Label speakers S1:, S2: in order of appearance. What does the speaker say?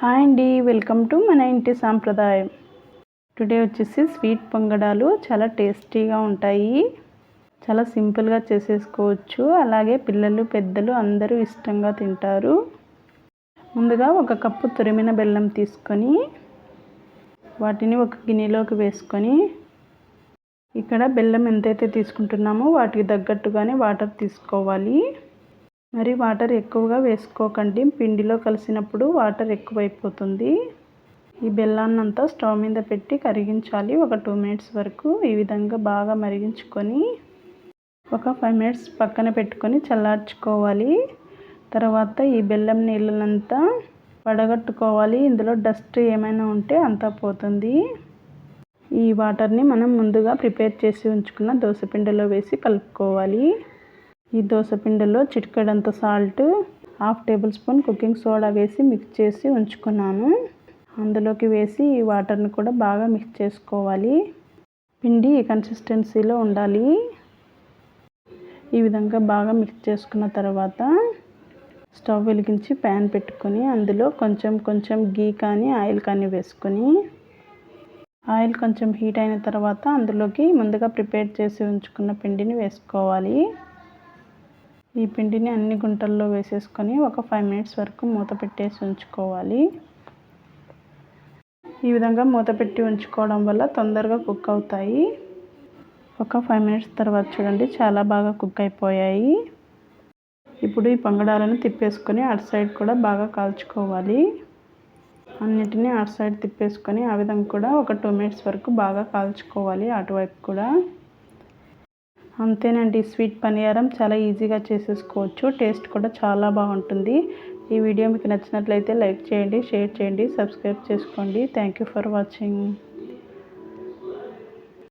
S1: Hi అండి, welcome to మన ఇంటి సాంప్రదాయం. టుడే వచ్చేసి స్వీట్ పొంగడాలు చాలా టేస్టీగా ఉంటాయి. చాలా సింపుల్గా చేసేసుకోవచ్చు. అలాగే పిల్లలు పెద్దలు అందరూ ఇష్టంగా తింటారు. ముందుగా ఒక కప్పు తురిమిన బెల్లం తీసుకొని వాటిని ఒక గిన్నెలోకి వేసుకొని ఇక్కడ బెల్లం ఎంతైతే తీసుకుంటున్నామో వాటికి తగ్గట్టుగానే వాటర్ తీసుకోవాలి. మరి వాటర్ ఎక్కువగా వేసుకోకండి, పిండిలో కలిసినప్పుడు వాటర్ ఎక్కువైపోతుంది. ఈ బెల్లాన్నంతా స్టవ్ మీద పెట్టి కరిగించాలి. ఒక 2 మినిట్స్ వరకు ఈ విధంగా బాగా మరిగించుకొని ఒక 5 మినిట్స్ పక్కన పెట్టుకొని చల్లార్చుకోవాలి. తర్వాత ఈ బెల్లం నీళ్ళనంతా వడగట్టుకోవాలి. ఇందులో డస్ట్ ఏమైనా ఉంటే అంతా పోతుంది. ఈ వాటర్ని మనం ముందుగా ప్రిపేర్ చేసి ఉంచుకున్న దోసపిండిలో వేసి కలుపుకోవాలి. ఈ దోసపిండిలో చిటికెడంత salt, 1/2 table spoon cooking soda వేసి మిక్స్ చేసి ఉంచుకున్నాను. అందులోకి వేసి ఈ వాటర్ని కూడా బాగా మిక్స్ చేసుకోవాలి. పిండి ఈ కన్సిస్టెన్సీలో ఉండాలి. ఈ విధంగా బాగా మిక్స్ చేసుకున్న తర్వాత స్టవ్ వెలిగించి ప్యాన్ పెట్టుకొని అందులో కొంచెం గీ కానీ ఆయిల్ కానీ వేసుకొని ఆయిల్ కొంచెం హీట్ అయిన తర్వాత అందులోకి ముందుగా ప్రిపేర్ చేసి ఉంచుకున్న పిండిని వేసుకోవాలి. ఈ పిండిని అన్ని గుంటల్లో వేసేసుకొని ఒక 5 మినిట్స్ వరకు మూత పెట్టేసి ఉంచుకోవాలి. ఈ విధంగా మూత పెట్టి ఉంచుకోవడం వల్ల తొందరగా కుక్ అవుతాయి. ఒక 5 మినిట్స్ తర్వాత చూడండి, చాలా బాగా కుక్ అయిపోయాయి. ఇప్పుడు ఈ పొంగడాలను తిప్పేసుకొని అటు సైడ్ కూడా బాగా కాల్చుకోవాలి. అన్నిటినీ అటు సైడ్ తిప్పేసుకొని ఆ విధంగా కూడా ఒక 2 మినిట్స్ వరకు బాగా కాల్చుకోవాలి అటువైపు కూడా. అంతేనండి, స్వీట్ పనియారం చాలా ఈజీగా చేసేసుకోవచ్చు. టేస్ట్ కూడా చాలా బాగుంటుంది. ఈ వీడియో మీకు నచ్చినట్లయితే లైక్ చేయండి, షేర్ చేయండి, సబ్స్క్రైబ్ చేసుకోండి. Thank you for watching.